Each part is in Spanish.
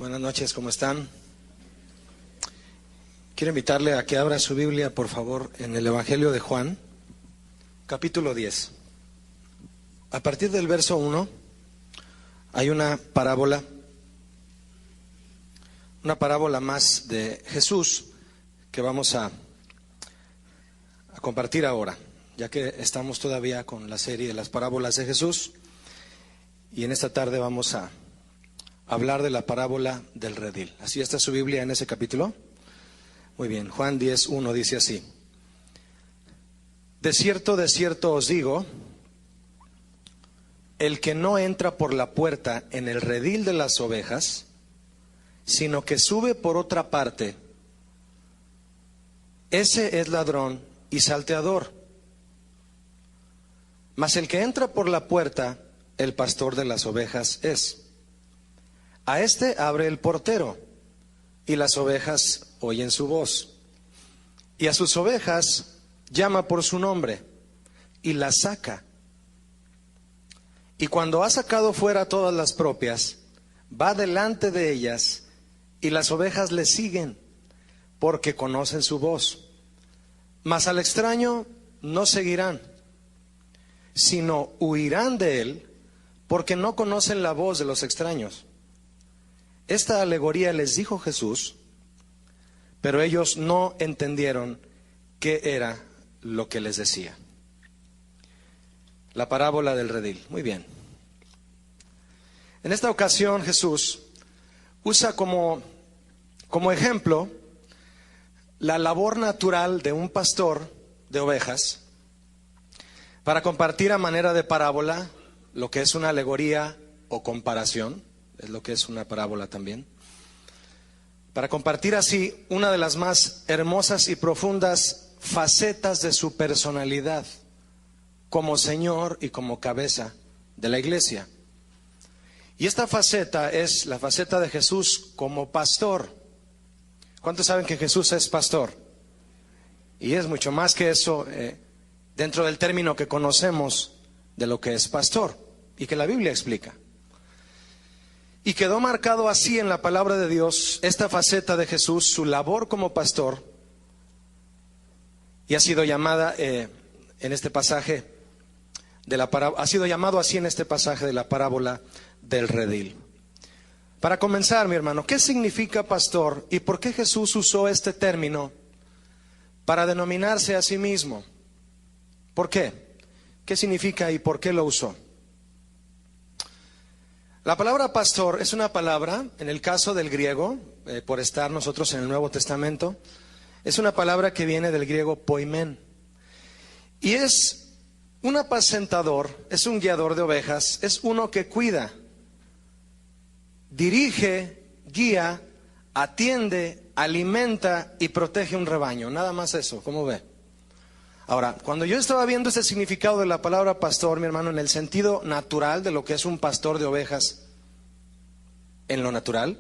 Buenas noches, ¿cómo están? Quiero invitarle a que abra su Biblia, por favor, en el Evangelio de Juan, capítulo 10. A partir del verso 1 hay una parábola más de Jesús que vamos a compartir ahora, ya que estamos todavía con la serie de las parábolas de Jesús, y en esta tarde vamos a hablar de la parábola del redil. ¿Así está su Biblia en ese capítulo? Muy bien, Juan 10:1 dice así: de cierto os digo, el que no entra por la puerta en el redil de las ovejas, sino que sube por otra parte, ese es ladrón y salteador. Mas el que entra por la puerta, el pastor de las ovejas es. A este abre el portero, y las ovejas oyen su voz. Y a sus ovejas llama por su nombre, y las saca. Y cuando ha sacado fuera todas las propias, va delante de ellas, y las ovejas le siguen, porque conocen su voz. Mas al extraño no seguirán, sino huirán de él, porque no conocen la voz de los extraños. Esta alegoría les dijo Jesús, pero ellos no entendieron qué era lo que les decía. La parábola del redil. Muy bien. En esta ocasión Jesús usa como ejemplo la labor natural de un pastor de ovejas para compartir a manera de parábola lo que es una alegoría o comparación. Es lo que es una parábola también, para compartir así una de las más hermosas y profundas facetas de su personalidad como Señor y como cabeza de la iglesia. Y esta faceta es la faceta de Jesús como pastor. ¿Cuántos saben que Jesús es pastor? Y es mucho más que eso dentro del término que conocemos de lo que es pastor y que la Biblia explica. Y quedó marcado así en la palabra de Dios esta faceta de Jesús, su labor como pastor, y ha sido llamada en este pasaje ha sido llamado así en este pasaje de la parábola del redil. Para comenzar, mi hermano, ¿qué significa pastor y por qué Jesús usó este término para denominarse a sí mismo? ¿Por qué? ¿Qué significa y por qué lo usó? La palabra pastor es una palabra, en el caso del griego, por estar nosotros en el Nuevo Testamento, es una palabra que viene del griego poimen. Y es un apacentador, es un guiador de ovejas, es uno que cuida, dirige, guía, atiende, alimenta y protege un rebaño. Nada más eso, ¿cómo ve? Ahora, cuando yo estaba viendo ese significado de la palabra pastor, mi hermano, en el sentido natural de lo que es un pastor de ovejas, en lo natural,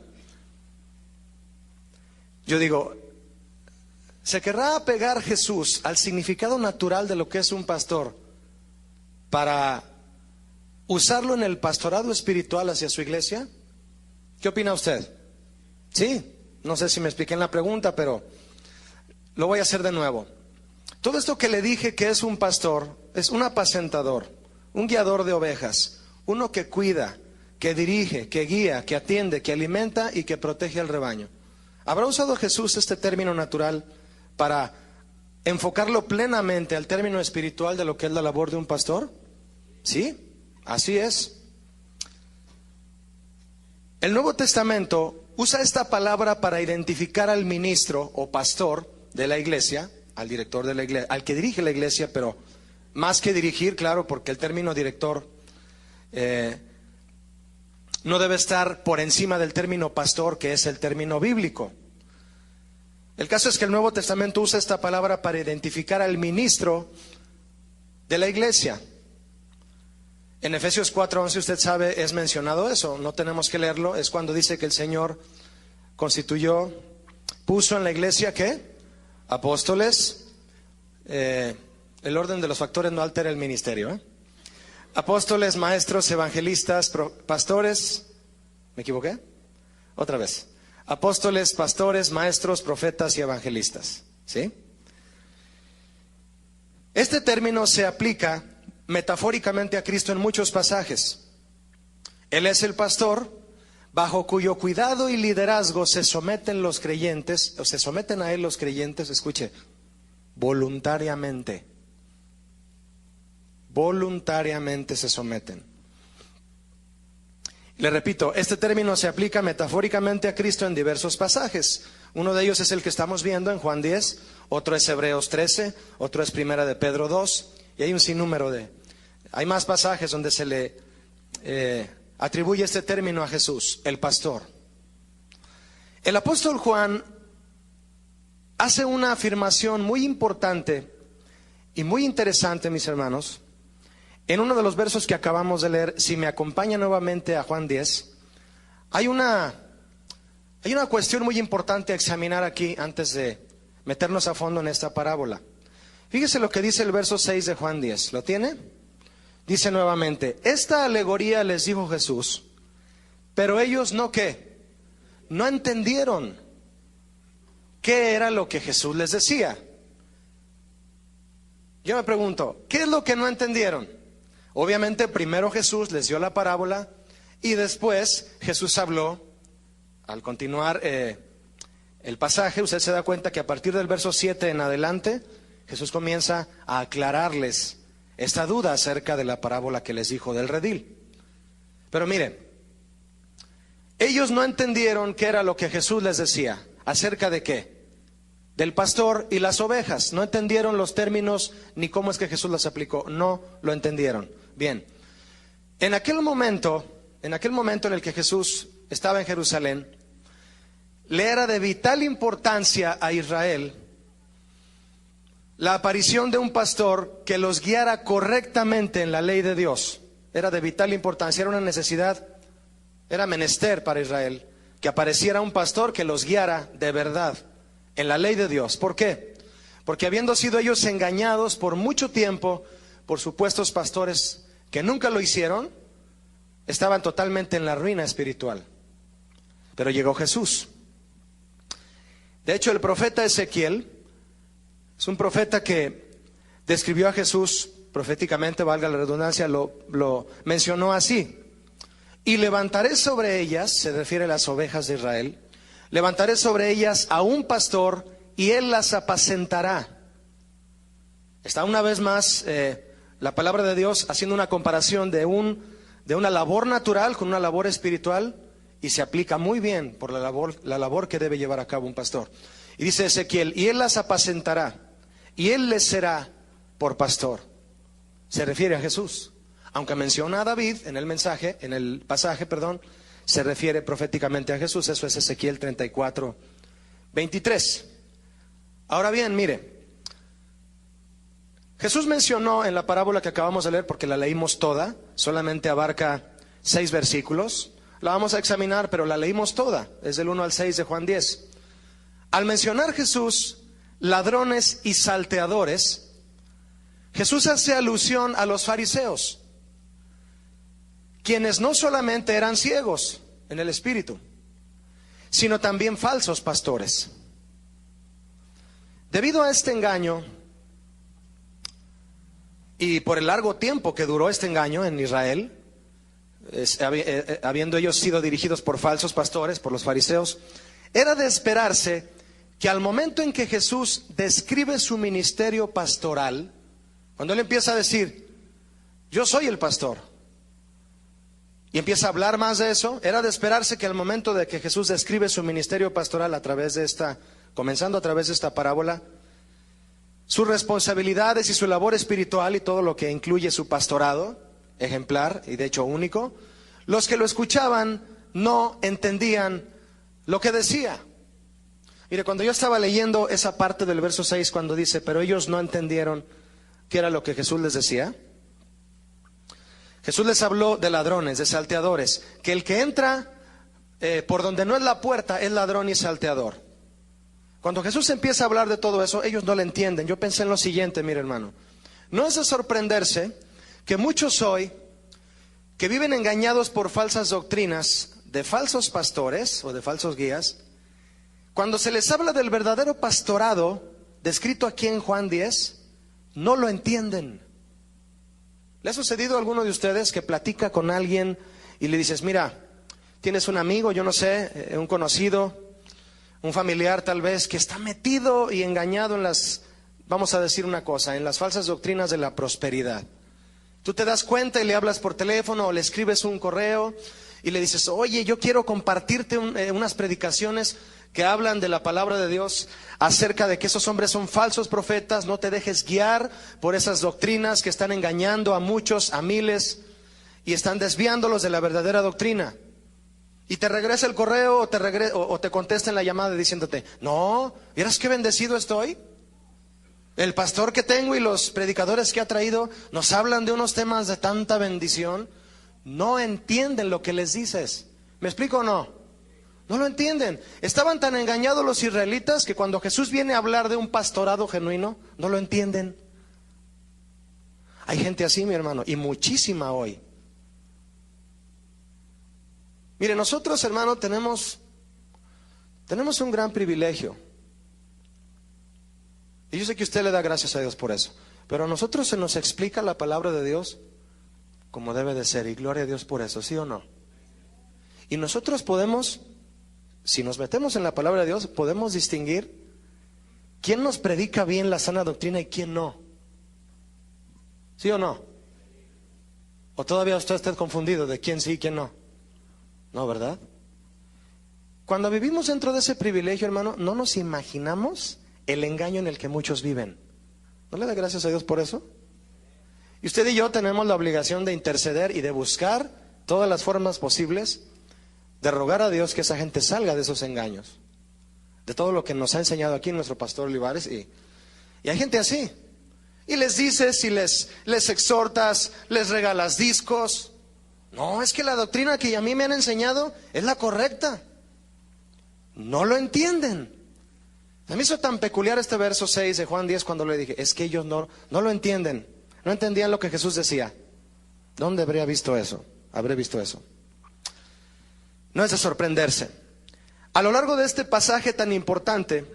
yo digo, ¿se querrá apegar Jesús al significado natural de lo que es un pastor para usarlo en el pastorado espiritual hacia su iglesia? ¿Qué opina usted? Sí, no sé si me expliqué en la pregunta, pero lo voy a hacer de nuevo. Todo esto que le dije que es un pastor, es un apacentador, un guiador de ovejas, uno que cuida, que dirige, que guía, que atiende, que alimenta y que protege al rebaño. ¿Habrá usado Jesús este término natural para enfocarlo plenamente al término espiritual de lo que es la labor de un pastor? Sí, así es. El Nuevo Testamento usa esta palabra para identificar al ministro o pastor de la iglesia, al director de la iglesia, al que dirige la iglesia, pero más que dirigir, claro, porque el término director no debe estar por encima del término pastor, que es el término bíblico. El caso es que el Nuevo Testamento usa esta palabra para identificar al ministro de la iglesia. En Efesios 4:11, usted sabe, es mencionado eso, no tenemos que leerlo, es cuando dice que el Señor puso en la iglesia, ¿qué? Apóstoles, el orden de los factores no altera el ministerio, apóstoles, maestros, evangelistas, pastores, ¿me equivoqué? Otra vez. Apóstoles, pastores, maestros, profetas y evangelistas. ¿Sí? Este término se aplica metafóricamente a Cristo en muchos pasajes. Él es el pastor bajo cuyo cuidado y liderazgo se someten los creyentes, o se someten a él los creyentes, escuche, voluntariamente. Voluntariamente se someten. Le repito, este término se aplica metafóricamente a Cristo en diversos pasajes. Uno de ellos es el que estamos viendo en Juan 10, otro es Hebreos 13, otro es Primera de Pedro 2, y hay un sinnúmero hay más pasajes donde se le atribuye este término a Jesús, el pastor. El apóstol Juan hace una afirmación muy importante y muy interesante, mis hermanos, en uno de los versos que acabamos de leer. Si me acompaña nuevamente a Juan 10, hay una cuestión muy importante a examinar aquí antes de meternos a fondo en esta parábola. Fíjese lo que dice el verso 6 de Juan 10. ¿Lo tiene? Dice nuevamente: esta alegoría les dijo Jesús, pero ellos no ¿qué? No entendieron qué era lo que Jesús les decía. Yo me pregunto, ¿qué es lo que no entendieron? Obviamente primero Jesús les dio la parábola y después Jesús habló. Al continuar el pasaje, usted se da cuenta que a partir del verso 7 en adelante, Jesús comienza a aclararles esta duda acerca de la parábola que les dijo del redil. Pero miren, ellos no entendieron qué era lo que Jesús les decía. ¿Acerca de qué? Del pastor y las ovejas. No entendieron los términos ni cómo es que Jesús los aplicó. No lo entendieron. Bien, en aquel momento en el que Jesús estaba en Jerusalén, le era de vital importancia a Israel la aparición de un pastor que los guiara correctamente en la ley de Dios. Era de vital importancia, era una necesidad, era menester para Israel que apareciera un pastor que los guiara de verdad en la ley de Dios. ¿Por qué? Porque habiendo sido ellos engañados por mucho tiempo por supuestos pastores que nunca lo hicieron, estaban totalmente en la ruina espiritual. Pero llegó Jesús. De hecho, el profeta Ezequiel es un profeta que describió a Jesús proféticamente, valga la redundancia, lo mencionó así: y levantaré sobre ellas, se refiere a las ovejas de Israel, levantaré sobre ellas a un pastor y él las apacentará. Está una vez más la palabra de Dios haciendo una comparación de una labor natural con una labor espiritual, y se aplica muy bien por la labor que debe llevar a cabo un pastor. Y dice Ezequiel: y él las apacentará, y él les será por pastor. Se refiere a Jesús. Aunque menciona a David en el pasaje, se refiere proféticamente a Jesús. Eso es Ezequiel 34, 23. Ahora bien, mire, Jesús mencionó en la parábola que acabamos de leer, porque la leímos toda, solamente abarca 6 versículos. La vamos a examinar, pero la leímos toda, es del 1 al 6 de Juan 10. Al mencionar Jesús ladrones y salteadores, Jesús hace alusión a los fariseos, quienes no solamente eran ciegos en el espíritu, sino también falsos pastores. Debido a este engaño, y por el largo tiempo que duró este engaño en Israel, habiendo ellos sido dirigidos por falsos pastores, por los fariseos, era de esperarse que al momento en que Jesús describe su ministerio pastoral, cuando él empieza a decir: yo soy el pastor, y empieza a hablar más de eso, era de esperarse que al momento de que Jesús describe su ministerio pastoral comenzando a través de esta parábola, sus responsabilidades y su labor espiritual y todo lo que incluye su pastorado ejemplar y de hecho único, los que lo escuchaban no entendían lo que decía. Mire, cuando yo estaba leyendo esa parte del verso 6, cuando dice: pero ellos no entendieron qué era lo que Jesús les decía, Jesús les habló de ladrones, de salteadores, que el que entra por donde no es la puerta es ladrón y salteador. Cuando Jesús empieza a hablar de todo eso, ellos no lo entienden. Yo pensé en lo siguiente, mire hermano, no es de sorprenderse que muchos hoy, que viven engañados por falsas doctrinas de falsos pastores o de falsos guías, cuando se les habla del verdadero pastorado descrito aquí en Juan 10, no lo entienden. ¿Le ha sucedido a alguno de ustedes que platica con alguien y le dices, mira, tienes un amigo, yo no sé, un conocido, un familiar tal vez, que está metido y engañado en las, vamos a decir una cosa, en las falsas doctrinas de la prosperidad? Tú te das cuenta y le hablas por teléfono o le escribes un correo y le dices, oye, yo quiero compartirte unas predicaciones que hablan de la palabra de Dios acerca de que esos hombres son falsos profetas. No te dejes guiar por esas doctrinas que están engañando a muchos, a miles, y están desviándolos de la verdadera doctrina. Y te regresa el correo o te contesta en la llamada diciéndote, no, ¿vieras qué bendecido estoy? El pastor que tengo y los predicadores que ha traído nos hablan de unos temas de tanta bendición. No entienden lo que les dices. ¿Me explico o no? No lo entienden. Estaban tan engañados los israelitas que cuando Jesús viene a hablar de un pastorado genuino, no lo entienden. Hay gente así, mi hermano, y muchísima hoy. Mire, nosotros, hermano, tenemos un gran privilegio. Y yo sé que usted le da gracias a Dios por eso. Pero a nosotros se nos explica la palabra de Dios como debe de ser. Y gloria a Dios por eso, ¿sí o no? Y nosotros podemos, si nos metemos en la palabra de Dios, podemos distinguir quién nos predica bien la sana doctrina y quién no. ¿Sí o no? ¿O todavía usted está confundido de quién sí y quién no? No, ¿verdad? Cuando vivimos dentro de ese privilegio, hermano, no nos imaginamos el engaño en el que muchos viven. ¿No le da gracias a Dios por eso? Y usted y yo tenemos la obligación de interceder y de buscar todas las formas posibles de rogar a Dios que esa gente salga de esos engaños, de todo lo que nos ha enseñado aquí nuestro pastor Olivares. Y hay gente así, y les dices y les exhortas, les regalas discos. No, es que la doctrina que a mí me han enseñado es la correcta. No lo entienden. A mí hizo tan peculiar este verso 6 de Juan 10 cuando le dije, es que ellos no lo entienden, no entendían lo que Jesús decía. ¿Dónde habría visto eso? Habré visto eso. No es de sorprenderse. A lo largo de este pasaje tan importante,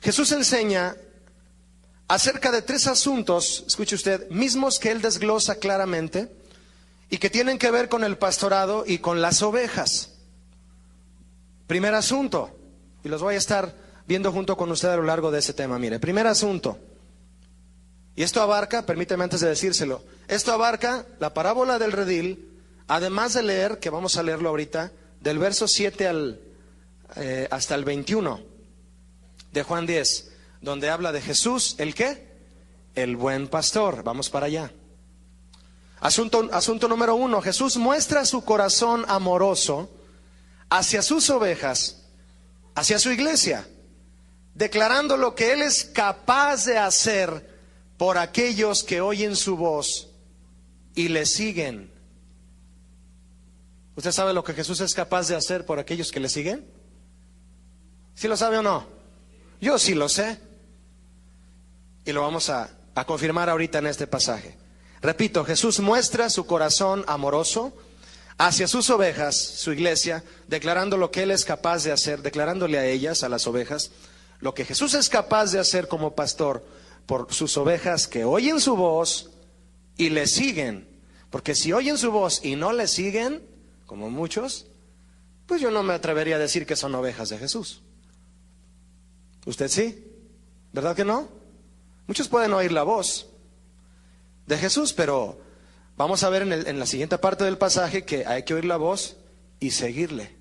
Jesús enseña acerca de 3 asuntos, escuche usted, mismos que él desglosa claramente y que tienen que ver con el pastorado y con las ovejas. Primer asunto, y los voy a estar viendo junto con usted a lo largo de ese tema. Mire, primer asunto, y esto abarca, permíteme antes de decírselo, esto abarca la parábola del redil, además de leer, que vamos a leerlo ahorita, del verso 7 hasta el 21 de Juan 10, donde habla de Jesús, ¿el qué? El buen pastor. Vamos para allá. Asunto número 1, Jesús muestra su corazón amoroso hacia sus ovejas, hacia su iglesia, declarando lo que Él es capaz de hacer por aquellos que oyen su voz y le siguen. ¿Usted sabe lo que Jesús es capaz de hacer por aquellos que le siguen? ¿Sí lo sabe o no? Yo sí lo sé. Y lo vamos a confirmar ahorita en este pasaje. Repito, Jesús muestra su corazón amoroso hacia sus ovejas, su iglesia, declarando lo que Él es capaz de hacer, declarándole a ellas, a las ovejas, lo que Jesús es capaz de hacer como pastor por sus ovejas que oyen su voz y le siguen. Porque si oyen su voz y no le siguen, como muchos, pues yo no me atrevería a decir que son ovejas de Jesús. ¿Usted sí? ¿Verdad que no? Muchos pueden oír la voz de Jesús, pero vamos a ver en la siguiente parte del pasaje que hay que oír la voz y seguirle.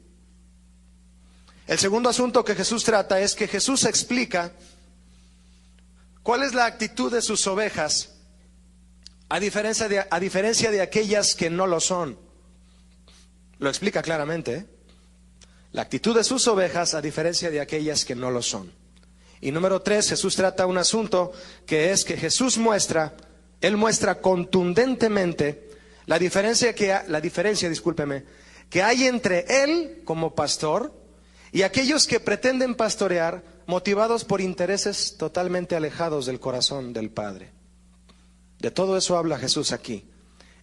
El segundo asunto que Jesús trata es que Jesús explica cuál es la actitud de sus ovejas a diferencia de aquellas que no lo son. Lo explica claramente, ¿eh? La actitud de sus ovejas a diferencia de aquellas que no lo son. Y número 3, Jesús trata un asunto que es que Jesús muestra, Él muestra contundentemente la diferencia que hay entre Él como pastor y aquellos que pretenden pastorear motivados por intereses totalmente alejados del corazón del Padre. De todo eso habla Jesús aquí.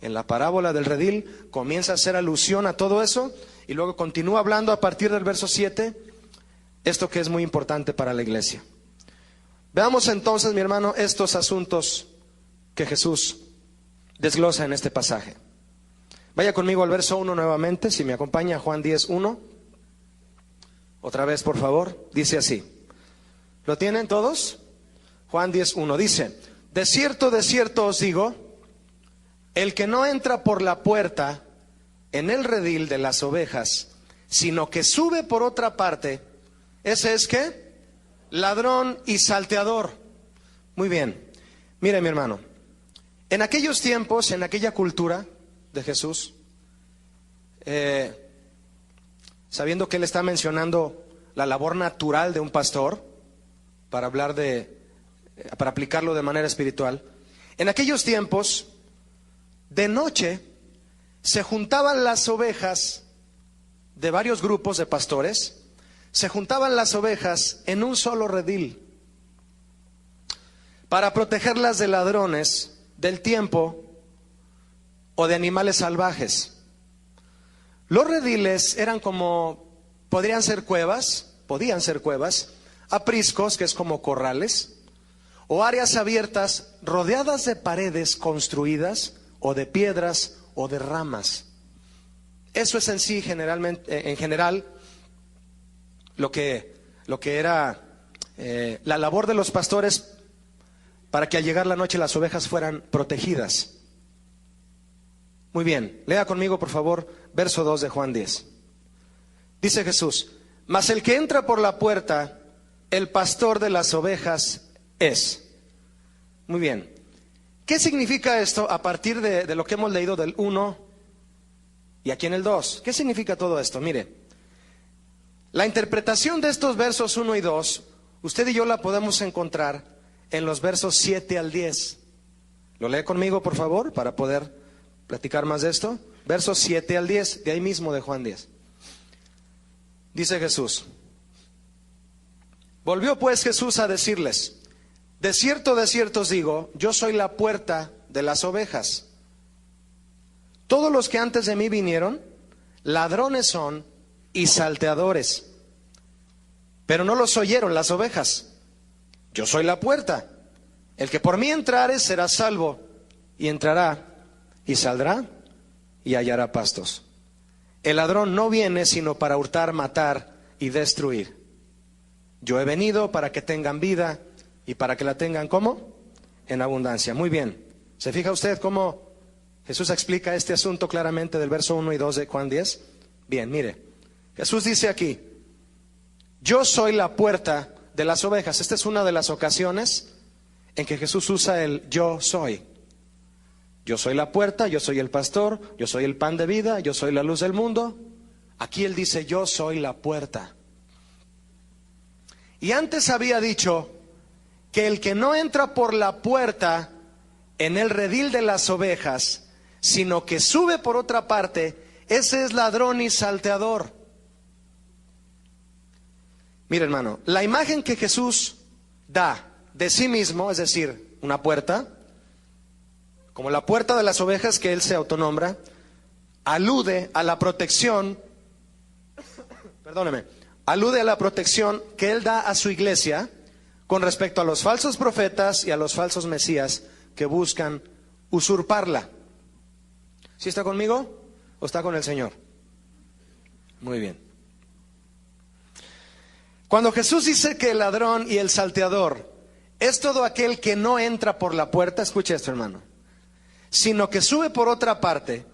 En la parábola del redil comienza a hacer alusión a todo eso y luego continúa hablando a partir del verso 7, esto que es muy importante para la iglesia. Veamos entonces, mi hermano, estos asuntos que Jesús desglosa en este pasaje. Vaya conmigo al verso 1 nuevamente, si me acompaña, Juan 10:1. Otra vez, por favor, dice así. ¿Lo tienen todos? Juan 10:1 dice: de cierto os digo, el que no entra por la puerta en el redil de las ovejas, sino que sube por otra parte, ese es ¿qué? Ladrón y salteador. Muy bien. Mire, mi hermano, en aquellos tiempos, en aquella cultura de Jesús, sabiendo que él está mencionando la labor natural de un pastor, para aplicarlo de manera espiritual, en aquellos tiempos, de noche, se juntaban las ovejas de varios grupos de pastores, se juntaban las ovejas en un solo redil, para protegerlas de ladrones, del tiempo o de animales salvajes. Los rediles eran podían ser cuevas, apriscos, que es como corrales, o áreas abiertas rodeadas de paredes construidas, o de piedras, o de ramas. Eso es en sí, en general, lo que era la labor de los pastores, para que al llegar la noche las ovejas fueran protegidas. Muy bien, lea conmigo por favor verso 2 de Juan 10. Dice Jesús: mas el que entra por la puerta, el pastor de las ovejas es. Muy bien, ¿qué significa esto a partir de lo que hemos leído del 1 y aquí en el 2? ¿Qué significa todo esto? Mire, la interpretación de estos versos 1 y 2, usted y yo la podemos encontrar en los versos 7 al 10. ¿Lo lee conmigo, por favor, para poder platicar más de esto? Versos 7 al 10, de ahí mismo de Juan 10. Dice Jesús: volvió pues Jesús a decirles: de cierto os digo, yo soy la puerta de las ovejas. Todos los que antes de mí vinieron, ladrones son y salteadores, pero no los oyeron las ovejas. Yo soy la puerta. El que por mí entrare será salvo, y entrará y saldrá y hallará pastos. El ladrón no viene sino para hurtar, matar y destruir. Yo he venido para que tengan vida y para que la tengan ¿cómo? En abundancia. Muy bien. ¿Se fija usted cómo Jesús explica este asunto claramente del verso 1 y 2 de Juan 10? Bien, mire. Jesús dice aquí: yo soy la puerta de las ovejas. Esta es una de las ocasiones en que Jesús usa el yo soy. Yo soy la puerta, yo soy el pastor, yo soy el pan de vida, yo soy la luz del mundo. Aquí él dice: yo soy la puerta. Y antes había dicho que el que no entra por la puerta en el redil de las ovejas, sino que sube por otra parte, ese es ladrón y salteador. Mira, hermano, la imagen que Jesús da de sí mismo, es decir, una puerta, como la puerta de las ovejas que él se autonombra, alude a la protección, alude a la protección que él da a su iglesia con respecto a los falsos profetas y a los falsos mesías que buscan usurparla. ¿Sí está conmigo o está con el Señor? Muy bien. Cuando Jesús dice que el ladrón y el salteador es todo aquel que no entra por la puerta, escuche esto, hermano, sino que sube por otra parte,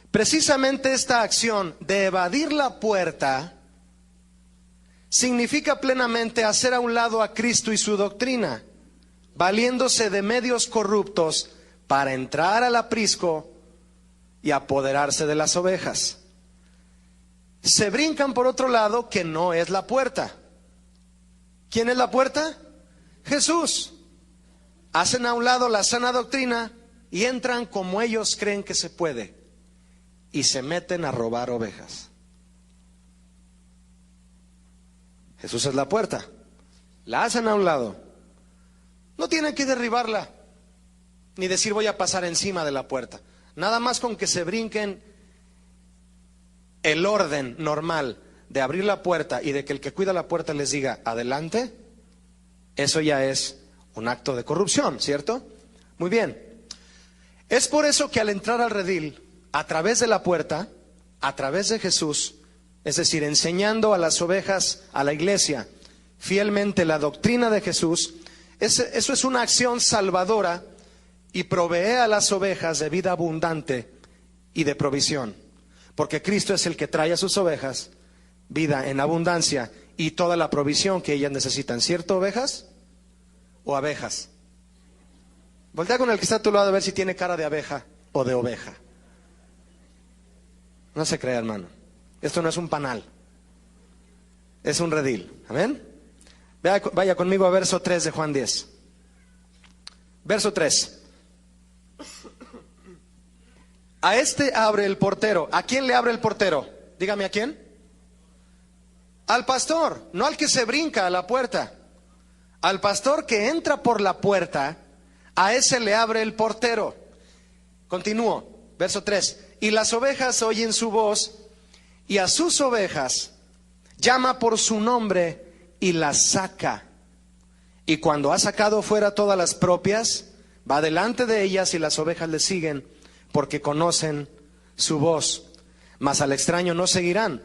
precisamente esta acción de evadir la puerta significa plenamente hacer a un lado a Cristo y su doctrina, valiéndose de medios corruptos para entrar al aprisco y apoderarse de las ovejas. Se brincan por otro lado que no es la puerta. ¿Quién es la puerta? Jesús. Hacen a un lado la sana doctrina y entran como ellos creen que se puede y se meten a robar ovejas. Jesús es la puerta. La hacen a un lado. No tienen que derribarla ni decir voy a pasar encima de la puerta. Nada más con que se brinquen el orden normal de abrir la puerta y de que el que cuida la puerta les diga adelante, eso ya es un acto de corrupción, ¿cierto? Muy bien. Es por eso que al entrar al redil, a través de la puerta, a través de Jesús, es decir, enseñando a las ovejas, a la iglesia, fielmente la doctrina de Jesús, eso es una acción salvadora y provee a las ovejas de vida abundante y de provisión. Porque Cristo es el que trae a sus ovejas vida en abundancia y toda la provisión que ellas necesitan. ¿Cierto, ovejas o abejas? Voltea con el que está a tu lado a ver si tiene cara de abeja o de oveja. No se crea, hermano. Esto no es un panal. Es un redil. ¿Amén? Vaya conmigo a verso 3 de Juan 10. Verso 3. A este abre el portero. ¿A quién le abre el portero? Dígame, ¿a quién? Al pastor, no al que se brinca a la puerta. Al pastor que entra por la puerta, a ese le abre el portero. Continúo, verso 3. Y las ovejas oyen su voz, y a sus ovejas llama por su nombre y las saca. Y cuando ha sacado fuera todas las propias, va delante de ellas y las ovejas le siguen, porque conocen su voz. Mas al extraño no seguirán,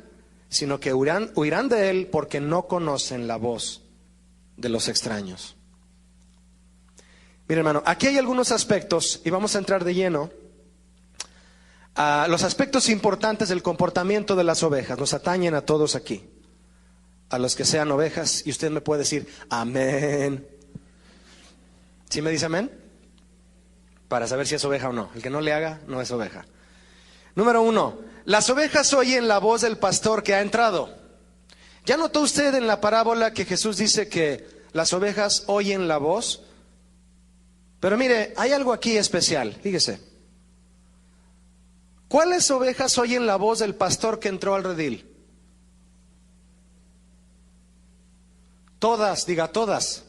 sino que huirán de él, porque no conocen la voz de los extraños. Mire, hermano, aquí hay algunos aspectos, y vamos a entrar de lleno a los aspectos importantes del comportamiento de las ovejas. Nos atañen a todos aquí, a los que sean ovejas, y usted me puede decir amén. ¿Sí me dice amén? Para saber si es oveja o no. El que no le haga, no es oveja. Número 1, las ovejas oyen la voz del pastor que ha entrado. ¿Ya notó usted en la parábola que Jesús dice que las ovejas oyen la voz? Pero mire, hay algo aquí especial, fíjese. ¿Cuáles ovejas oyen la voz del pastor que entró al redil? Todas, diga todas.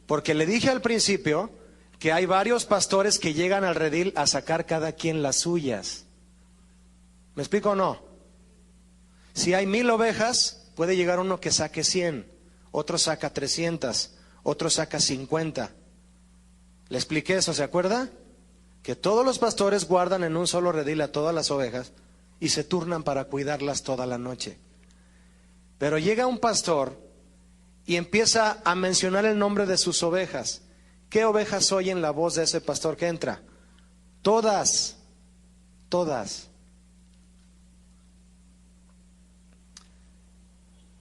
Porque le dije al principio que hay varios pastores que llegan al redil a sacar cada quien las suyas. ¿Me explico o no? Si hay 1000 ovejas, puede llegar uno que saque 100, otro saca 300, otro saca 50. ¿Le expliqué eso, se acuerda? Que todos los pastores guardan en un solo redil a todas las ovejas y se turnan para cuidarlas toda la noche. Pero llega un pastor y empieza a mencionar el nombre de sus ovejas. ¿Qué ovejas oyen la voz de ese pastor que entra? Todas, todas.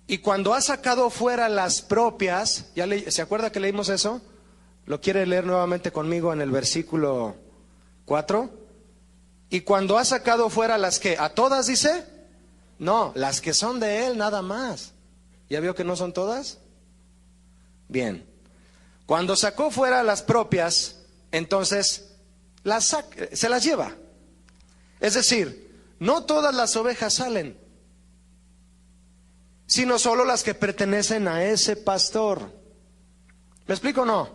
Y cuando ha sacado fuera las propias, ¿se acuerda que leímos eso? ¿Lo quiere leer nuevamente conmigo en el versículo 4? Y cuando ha sacado fuera las que, ¿a todas dice? No, las que son de él nada más. ¿Ya vio que no son todas? Bien. Cuando sacó fuera las propias, entonces se las lleva. Es decir, no todas las ovejas salen, sino solo las que pertenecen a ese pastor. ¿Me explico o no?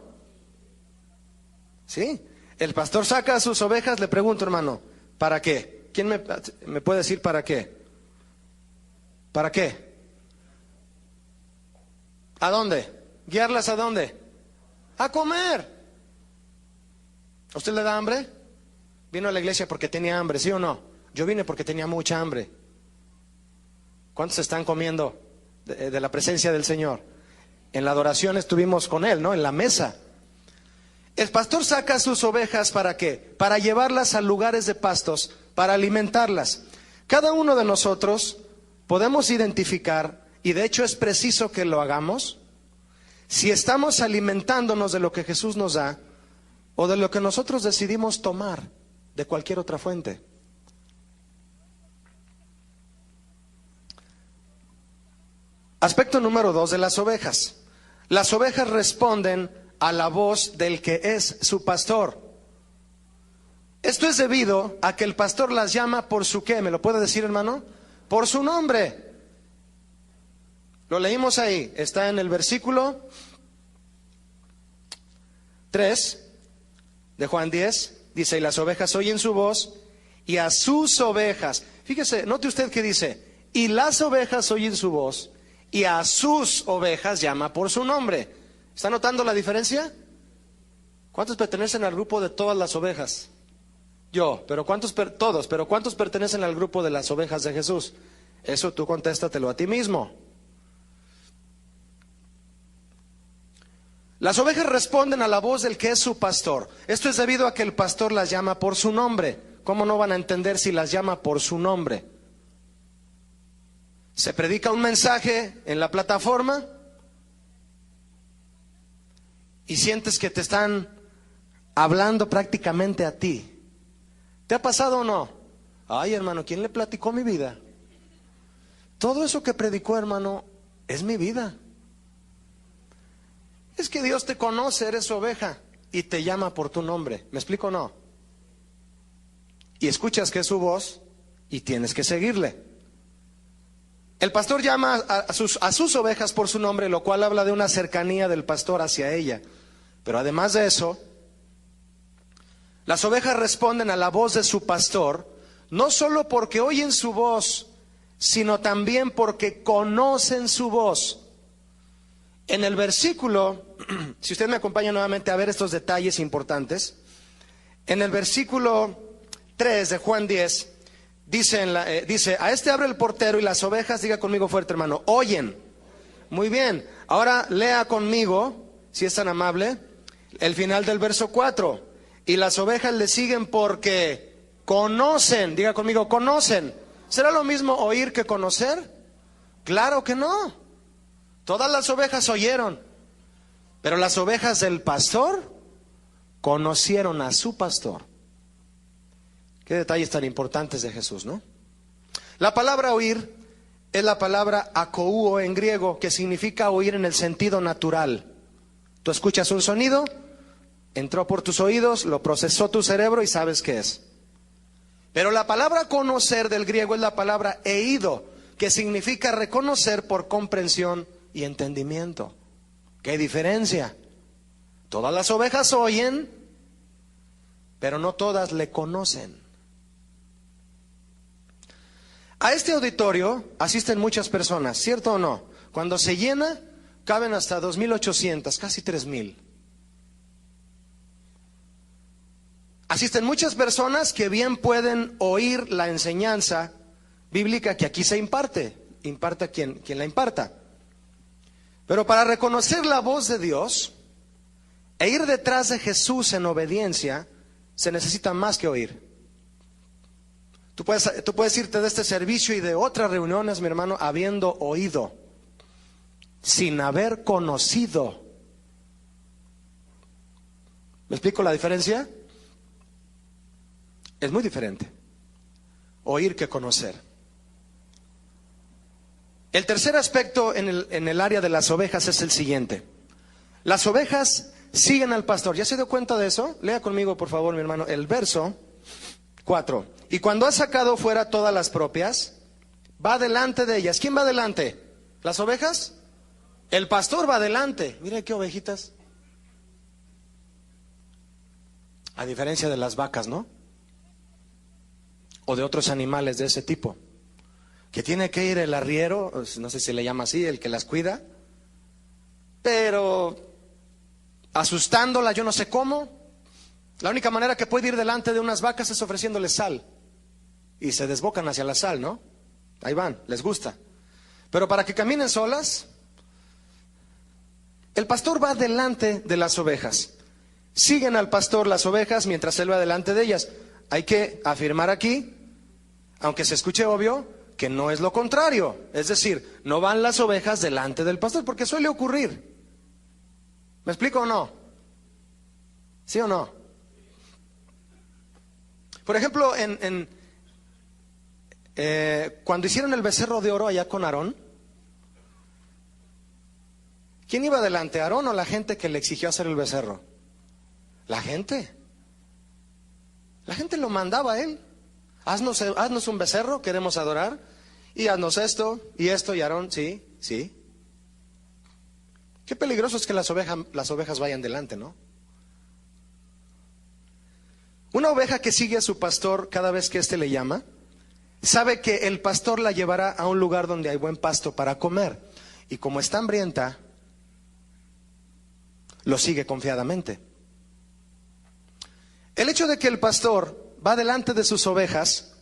¿Sí? El pastor saca a sus ovejas, le pregunto, hermano, ¿para qué? ¿Quién me puede decir para qué? ¿Para qué? ¿A dónde? ¿Guiarlas a dónde? A comer. ¿A usted le da hambre? ¿Vino a la iglesia porque tenía hambre, sí o no? Yo vine porque tenía mucha hambre. ¿Cuántos están comiendo de la presencia del Señor? En la adoración estuvimos con Él, ¿no? En la mesa. El pastor saca a sus ovejas, ¿para qué? Para llevarlas a lugares de pastos, para alimentarlas. Cada uno de nosotros podemos identificar, y de hecho es preciso que lo hagamos, si estamos alimentándonos de lo que Jesús nos da o de lo que nosotros decidimos tomar de cualquier otra fuente. Aspecto número 2 de las ovejas. Las ovejas responden a la voz del que es su pastor. Esto es debido a que el pastor las llama por su ¿qué? ¿Me lo puede decir, hermano? Por su nombre. Lo leímos ahí, está en el versículo 3 de Juan 10, dice, y las ovejas oyen su voz y a sus ovejas. Fíjese, note usted que dice, y las ovejas oyen su voz, y a sus ovejas llama por su nombre. ¿Está notando la diferencia? ¿Cuántos pertenecen al grupo de todas las ovejas? Yo, pero todos, pero ¿cuántos pertenecen al grupo de las ovejas de Jesús? Eso tú contéstatelo a ti mismo. Las ovejas responden a la voz del que es su pastor. Esto es debido a que el pastor las llama por su nombre. ¿Cómo no van a entender si las llama por su nombre? Se predica un mensaje en la plataforma y sientes que te están hablando prácticamente a ti. ¿Te ha pasado o no? Ay, hermano, ¿quién le platicó mi vida? Todo eso que predicó, hermano, es mi vida. Es que Dios te conoce, eres su oveja y te llama por tu nombre. ¿Me explico o no? Y escuchas que es su voz y tienes que seguirle. El pastor llama a sus ovejas por su nombre, lo cual habla de una cercanía del pastor hacia ella. Pero además de eso, las ovejas responden a la voz de su pastor, no solo porque oyen su voz, sino también porque conocen su voz. En el versículo, si usted me acompaña nuevamente a ver estos detalles importantes, en el versículo 3 de Juan 10, dice, a este abre el portero y las ovejas, diga conmigo fuerte, hermano, oyen. Muy bien, ahora lea conmigo, si es tan amable, el final del verso 4. Y las ovejas le siguen porque conocen, diga conmigo, conocen. ¿Será lo mismo oír que conocer? Claro que no. Todas las ovejas oyeron, pero las ovejas del pastor conocieron a su pastor. Qué detalles tan importantes de Jesús, ¿no? La palabra oír es la palabra akouo en griego, que significa oír en el sentido natural. Tú escuchas un sonido, entró por tus oídos, lo procesó tu cerebro y sabes qué es. Pero la palabra conocer del griego es la palabra eido, que significa reconocer por comprensión y entendimiento. ¿Qué diferencia? Todas las ovejas oyen, pero no todas le conocen. A este auditorio asisten muchas personas, ¿cierto o no? Cuando se llena, caben hasta 2,800, casi 3,000. Asisten muchas personas que bien pueden oír la enseñanza bíblica que aquí se imparte a quien la imparta. Pero para reconocer la voz de Dios e ir detrás de Jesús en obediencia, se necesita más que oír. Tú puedes irte de este servicio y de otras reuniones, mi hermano, habiendo oído, sin haber conocido. ¿Me explico la diferencia? Es muy diferente oír que conocer. El tercer aspecto en el área de las ovejas es el siguiente. Las ovejas siguen al pastor. ¿Ya se dio cuenta de eso? Lea conmigo, por favor, mi hermano, el verso 4. Y cuando ha sacado fuera todas las propias, va delante de ellas. ¿Quién va delante? ¿Las ovejas? El pastor va delante. Mire qué ovejitas. A diferencia de las vacas, ¿no? O de otros animales de ese tipo. Que tiene que ir el arriero, no sé si le llama así, el que las cuida, pero asustándola yo no sé cómo. La única manera que puede ir delante de unas vacas es ofreciéndoles sal. Y se desbocan hacia la sal, ¿no? Ahí van, les gusta. Pero para que caminen solas, el pastor va delante de las ovejas. Siguen al pastor las ovejas mientras él va delante de ellas. Hay que afirmar aquí, aunque se escuche obvio, que no es lo contrario. Es decir, no van las ovejas delante del pastor, porque suele ocurrir. ¿Me explico o no? ¿Sí o no? Por ejemplo, cuando hicieron el becerro de oro allá con Aarón, ¿quién iba delante, Aarón o la gente que le exigió hacer el becerro? La gente. La gente lo mandaba a él. Haznos un becerro, queremos adorar, y haznos esto, y Aarón, sí. Qué peligroso es que las ovejas vayan delante, ¿no? Una oveja que sigue a su pastor cada vez que éste le llama, sabe que el pastor la llevará a un lugar donde hay buen pasto para comer. Y como está hambrienta, lo sigue confiadamente. El hecho de que el pastor va delante de sus ovejas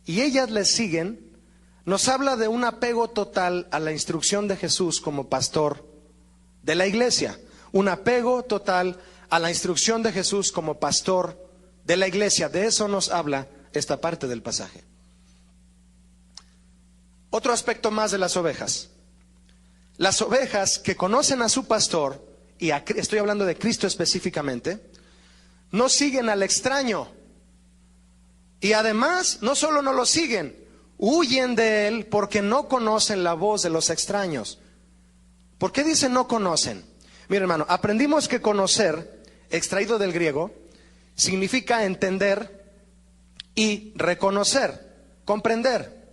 y ellas le siguen, nos habla de un apego total a la instrucción de Jesús como pastor de la iglesia. Un apego total a la instrucción de Jesús como pastor de la iglesia. De eso nos habla esta parte del pasaje. Otro aspecto más de las ovejas. Las ovejas que conocen a su pastor, y estoy hablando de Cristo específicamente, no siguen al extraño. Y además, no solo no lo siguen, huyen de él porque no conocen la voz de los extraños. ¿Por qué dice no conocen? Mira, hermano, aprendimos que conocer, extraído del griego, significa entender y reconocer, comprender.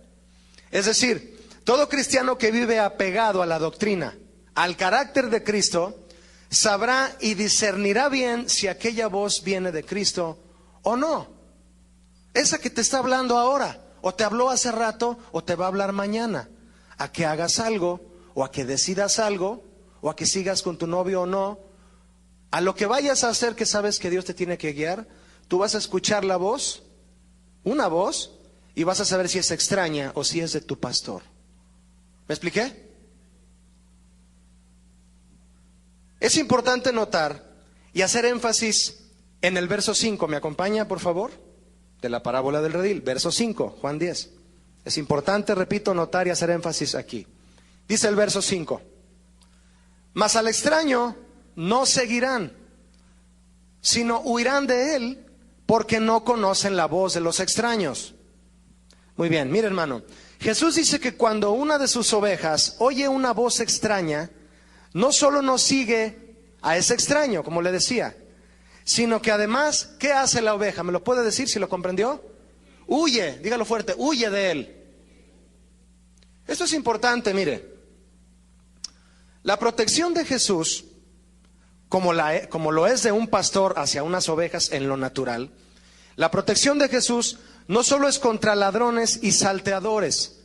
Es decir, todo cristiano que vive apegado a la doctrina, al carácter de Cristo, sabrá y discernirá bien si aquella voz viene de Cristo o no. Esa que te está hablando ahora, o te habló hace rato, o te va a hablar mañana. A que hagas algo, o a que decidas algo, o a que sigas con tu novio o no. A lo que vayas a hacer que sabes que Dios te tiene que guiar, tú vas a escuchar la voz, una voz, y vas a saber si es extraña o si es de tu pastor. ¿Me expliqué? Es importante notar y hacer énfasis en el verso 5. ¿Me acompaña, por favor? De la parábola del redil, verso 5, Juan 10. Es importante, repito, notar y hacer énfasis aquí. Dice el verso 5: mas al extraño no seguirán, sino huirán de él, porque no conocen la voz de los extraños. Muy bien, mire, hermano, Jesús dice que cuando una de sus ovejas oye una voz extraña, no solo no sigue a ese extraño, como le decía, sino que además, ¿qué hace la oveja? ¿Me lo puede decir si lo comprendió? Huye, dígalo fuerte, huye de él. Esto es importante, mire. La protección de Jesús, como lo es de un pastor hacia unas ovejas en lo natural, la protección de Jesús no solo es contra ladrones y salteadores,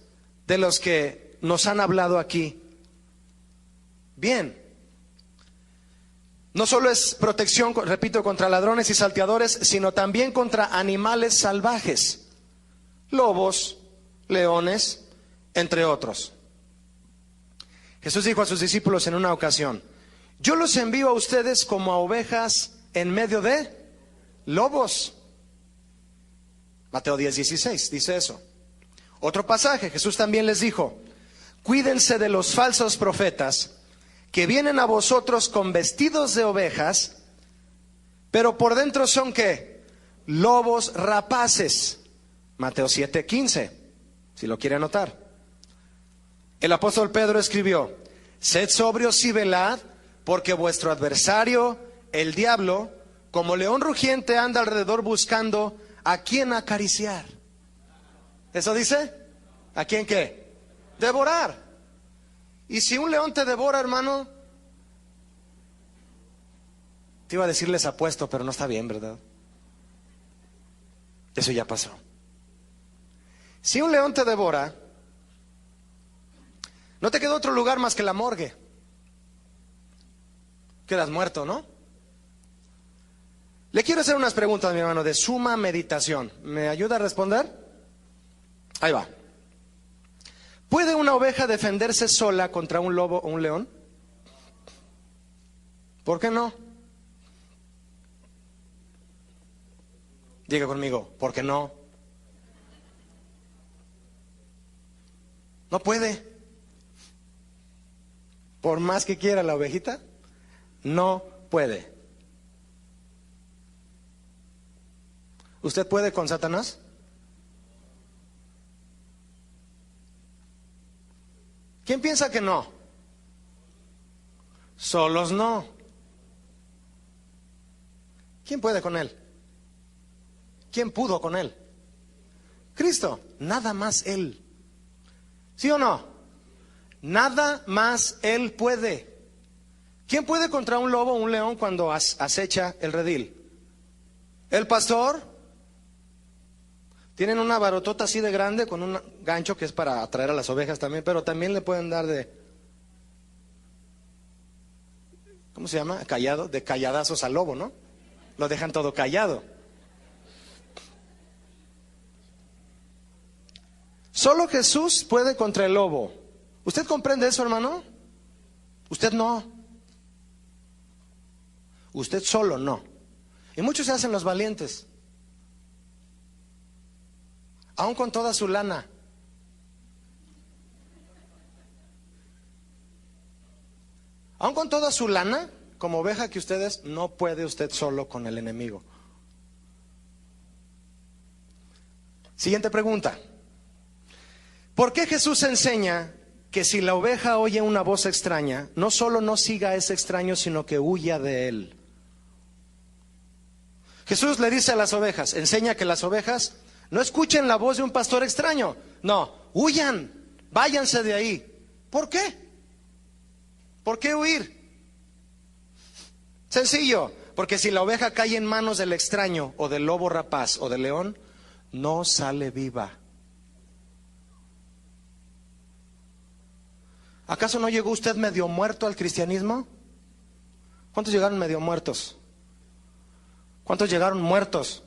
de los que nos han hablado aquí. Bien. No solo es protección, repito, contra ladrones y salteadores, sino también contra animales salvajes, lobos, leones, entre otros. Jesús dijo a sus discípulos en una ocasión: yo los envío a ustedes como a ovejas en medio de lobos. Mateo 10:16 dice eso. Otro pasaje, Jesús también les dijo: cuídense de los falsos profetas que vienen a vosotros con vestidos de ovejas, pero por dentro son ¿qué? Lobos rapaces. Mateo 7:15, si lo quiere anotar. El apóstol Pedro escribió: sed sobrios y velad, porque vuestro adversario, el diablo, como león rugiente, anda alrededor buscando a quién acariciar. ¿Eso dice? ¿A quién qué? Devorar. Y si un león te devora, hermano, te iba a decirles apuesto, pero no está bien, ¿verdad? Eso ya pasó. Si un león te devora, no te queda otro lugar más que la morgue. Quedas muerto, ¿no? Le quiero hacer unas preguntas, mi hermano, de suma meditación. ¿Me ayuda a responder? Ahí va. ¿Puede una oveja defenderse sola contra un lobo o un león? ¿Por qué no? Diga conmigo, ¿por qué no? No puede. Por más que quiera la ovejita, no puede. ¿Usted puede con Satanás? ¿Quién piensa que no? Solos no. ¿Quién puede con él? ¿Quién pudo con él? Cristo, nada más él. ¿Sí o no? Nada más él puede. ¿Quién puede contra un lobo o un león cuando acecha el redil? ¿El pastor? Tienen una barotota así de grande con un gancho que es para atraer a las ovejas también, pero también le pueden dar de, ¿cómo se llama? Callado, de calladazos al lobo, ¿no? Lo dejan todo callado. Solo Jesús puede contra el lobo. ¿Usted comprende eso, hermano? Usted no. Usted solo no. Y muchos se hacen los valientes. Aún con toda su lana. Aún con toda su lana, como oveja que usted es, no puede usted solo con el enemigo. Siguiente pregunta. ¿Por qué Jesús enseña que si la oveja oye una voz extraña, no solo no siga a ese extraño, sino que huya de él? Jesús le dice a las ovejas, enseña que las ovejas no escuchen la voz de un pastor extraño. No, huyan, váyanse de ahí. ¿Por qué? ¿Por qué huir? Sencillo, porque si la oveja cae en manos del extraño o del lobo rapaz o del león, no sale viva. ¿Acaso no llegó usted medio muerto al cristianismo? ¿Cuántos llegaron medio muertos? ¿Cuántos llegaron muertos?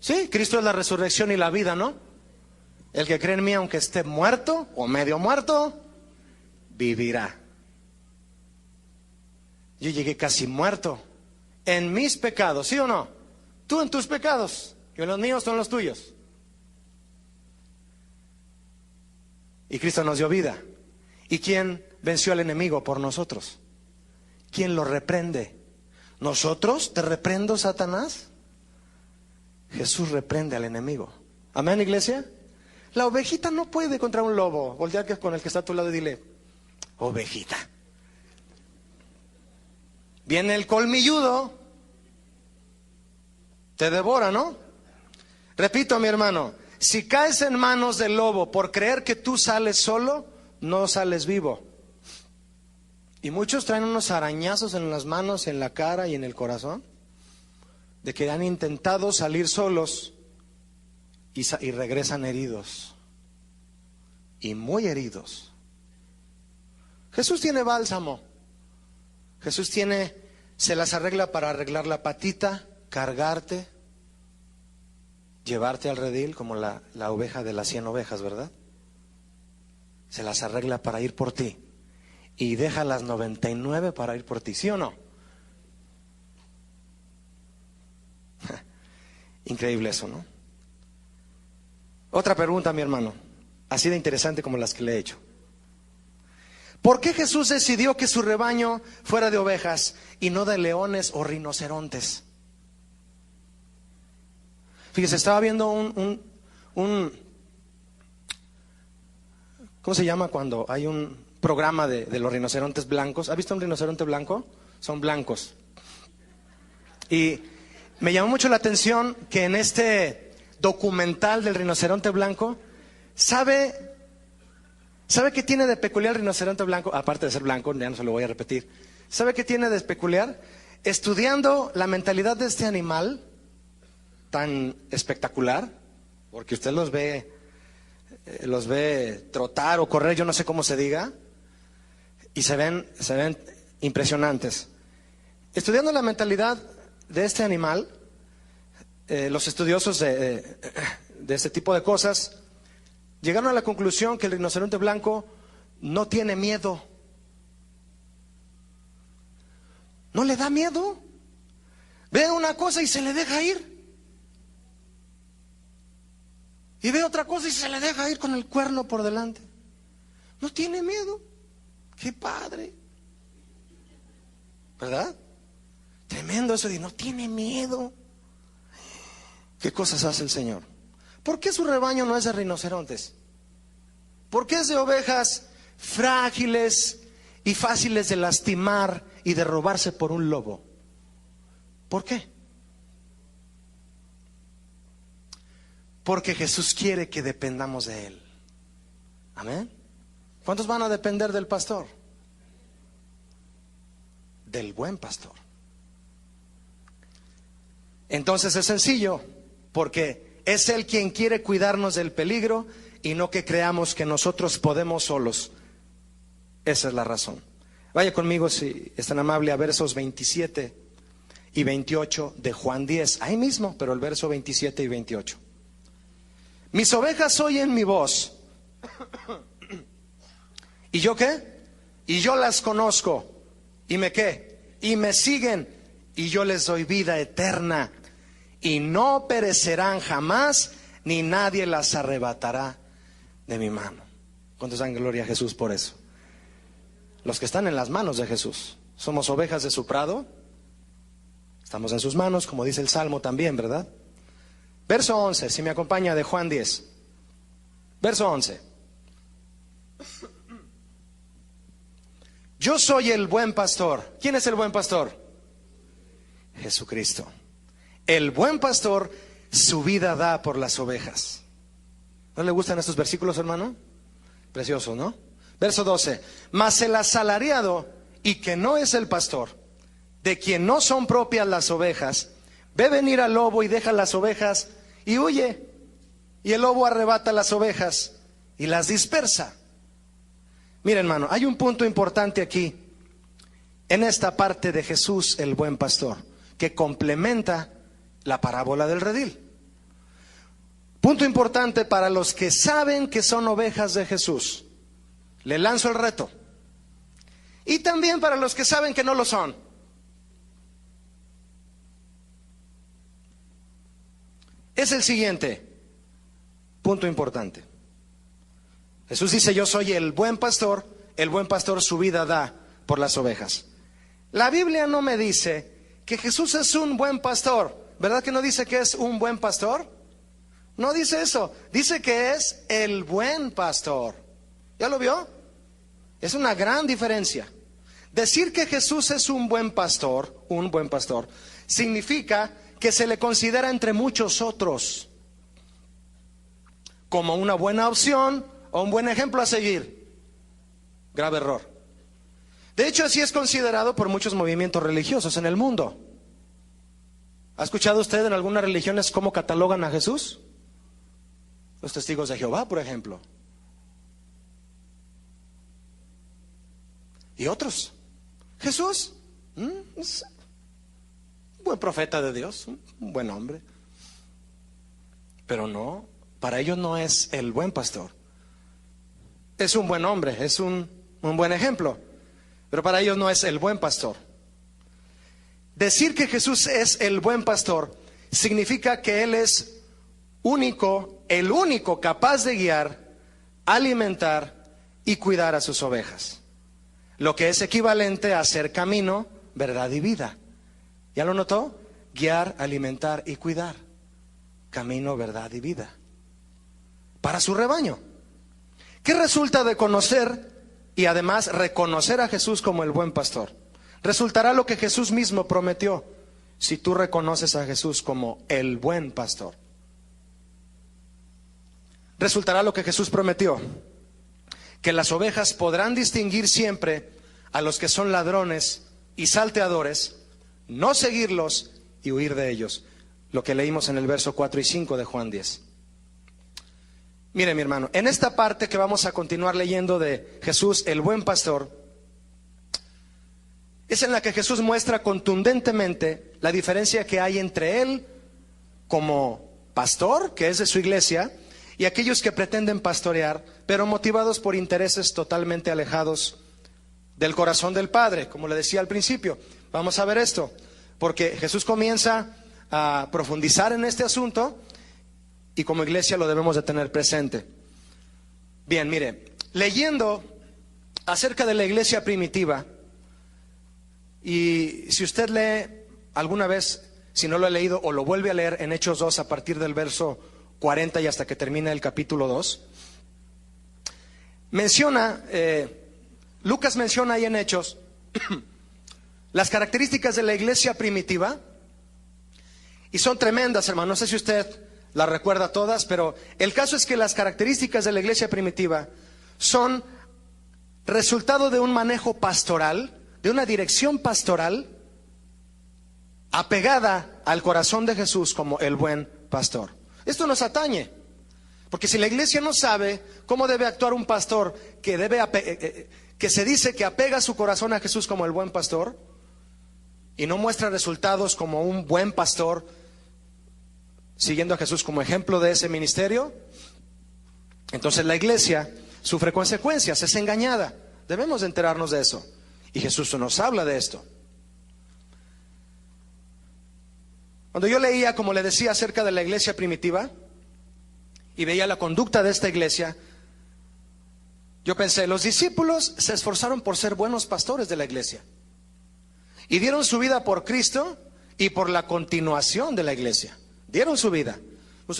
Sí, Cristo es la resurrección y la vida, ¿no? El que cree en mí, aunque esté muerto o medio muerto, vivirá. Yo llegué casi muerto en mis pecados, ¿sí o no? Tú en tus pecados, que los míos son los tuyos. Y Cristo nos dio vida. ¿Y quién venció al enemigo por nosotros? ¿Quién lo reprende? ¿Nosotros te reprendo, Satanás? Jesús reprende al enemigo. ¿Amén, iglesia? La ovejita no puede contra un lobo. Voltea con el que está a tu lado y dile, ovejita. Viene el colmilludo, te devora, ¿no? Repito, mi hermano, si caes en manos del lobo por creer que tú sales solo, no sales vivo. Y muchos traen unos arañazos en las manos, en la cara y en el corazón, de que han intentado salir solos y regresan heridos. Y muy heridos. Jesús tiene bálsamo. Jesús se las arregla para arreglar la patita, cargarte, llevarte al redil como la oveja de las 100 ovejas, ¿verdad? Se las arregla para ir por ti y deja las 99 para ir por ti, ¿sí o no? Increíble eso, ¿no? Otra pregunta, mi hermano, así de interesante como las que le he hecho. ¿Por qué Jesús decidió que su rebaño fuera de ovejas y no de leones o rinocerontes? Fíjese, estaba viendo un ¿cómo se llama cuando hay un programa de los rinocerontes blancos? ¿Ha visto un rinoceronte blanco? Son blancos. Y me llamó mucho la atención que en este documental del rinoceronte blanco, ¿sabe qué tiene de peculiar el rinoceronte blanco? Aparte de ser blanco, ya no se lo voy a repetir. ¿Sabe qué tiene de peculiar? Estudiando la mentalidad de este animal tan espectacular, porque usted los ve trotar o correr, yo no sé cómo se diga, y se ven impresionantes. Estudiando la mentalidad de este animal, los estudiosos de este tipo de cosas llegaron a la conclusión que el rinoceronte blanco no tiene miedo. No le da miedo. Ve una cosa y se le deja ir. Y ve otra cosa y se le deja ir con el cuerno por delante. No tiene miedo. ¡Qué padre! ¿Verdad? Tremendo eso de no tiene miedo. ¿Qué cosas hace el Señor? ¿Por qué su rebaño no es de rinocerontes? ¿Por qué es de ovejas frágiles y fáciles de lastimar y de robarse por un lobo? ¿Por qué? Porque Jesús quiere que dependamos de Él. Amén. ¿Cuántos van a depender del pastor? Del buen pastor. Entonces es sencillo, porque Es Él quien quiere cuidarnos del peligro y no que creamos que nosotros podemos solos. Esa es la razón. Vaya conmigo, si es tan amable, a versos 27 y 28 de Juan 10. Ahí mismo, pero el verso 27 y 28. Mis ovejas oyen mi voz. ¿Y yo qué? Y yo las conozco. ¿Y me qué? Y me siguen. Y yo les doy vida eterna. Y no perecerán jamás, ni nadie las arrebatará de mi mano. ¿Cuántos dan gloria a Jesús por eso? Los que están en las manos de Jesús. Somos ovejas de su prado. Estamos en sus manos, como dice el Salmo también, ¿verdad? Verso 11, si me acompaña, de Juan 10. Verso 11. Yo soy el buen pastor. ¿Quién es el buen pastor? Jesucristo. El buen pastor su vida da por las ovejas. ¿No le gustan estos versículos, hermano? Precioso, ¿no? Verso 12. Mas el asalariado, y que no es el pastor, de quien no son propias las ovejas, ve venir al lobo y deja las ovejas y huye. Y el lobo arrebata las ovejas y las dispersa. Mira, hermano, hay un punto importante aquí, en esta parte de Jesús, el buen pastor, que complementa la parábola del redil. Punto importante para los que saben que son ovejas de Jesús. Le lanzo el reto. Y también para los que saben que no lo son. Es el siguiente punto importante. Jesús dice: yo soy el buen pastor su vida da por las ovejas. La Biblia no me dice que Jesús es un buen pastor. ¿Verdad que no dice que es un buen pastor? No dice eso. Dice que es el buen pastor. ¿Ya lo vio? Es una gran diferencia. Decir que Jesús es un buen pastor, significa que se le considera entre muchos otros como una buena opción o un buen ejemplo a seguir. Grave error. De hecho, así es considerado por muchos movimientos religiosos en el mundo. ¿Ha escuchado usted en algunas religiones cómo catalogan a Jesús? Los testigos de Jehová, por ejemplo. Y otros. Jesús, es un buen profeta de Dios, un buen hombre. Pero no, para ellos no es el buen pastor. Es un buen hombre, es un buen ejemplo, pero para ellos no es el buen pastor. Decir que Jesús es el buen pastor significa que Él es el único capaz de guiar, alimentar y cuidar a sus ovejas. Lo que es equivalente a ser camino, verdad y vida. ¿Ya lo notó? Guiar, alimentar y cuidar. Camino, verdad y vida. Para su rebaño. ¿Qué resulta de conocer y además reconocer a Jesús como el buen pastor? Resultará lo que Jesús mismo prometió, si tú reconoces a Jesús como el buen pastor. Resultará lo que Jesús prometió, que las ovejas podrán distinguir siempre a los que son ladrones y salteadores, no seguirlos y huir de ellos. Lo que leímos en el verso 4 y 5 de Juan 10. Mire, mi hermano, en esta parte que vamos a continuar leyendo de Jesús, el buen pastor, es en la que Jesús muestra contundentemente la diferencia que hay entre Él como pastor, que es de su iglesia, y aquellos que pretenden pastorear, pero motivados por intereses totalmente alejados del corazón del Padre, como le decía al principio. Vamos a ver esto, porque Jesús comienza a profundizar en este asunto y como iglesia lo debemos de tener presente. Bien, mire, leyendo acerca de la iglesia primitiva, y si usted lee alguna vez, si no lo ha leído o lo vuelve a leer en Hechos 2 a partir del verso 40 y hasta que termina el capítulo 2, Lucas menciona ahí en Hechos las características de la iglesia primitiva, y son tremendas, hermano. No sé si usted las recuerda todas, pero el caso es que las características de la iglesia primitiva son resultado de un manejo pastoral, de una dirección pastoral apegada al corazón de Jesús como el buen pastor. Esto nos atañe, porque si la iglesia no sabe cómo debe actuar un pastor que se dice que apega su corazón a Jesús como el buen pastor y no muestra resultados como un buen pastor siguiendo a Jesús como ejemplo de ese ministerio, entonces la iglesia sufre consecuencias, es engañada. Debemos de enterarnos de eso, y Jesús nos habla de esto. Cuando yo leía, como le decía, acerca de la iglesia primitiva y veía la conducta de esta iglesia, yo pensé, los discípulos se esforzaron por ser buenos pastores de la iglesia y dieron su vida por Cristo y por la continuación de la iglesia. Dieron su vida.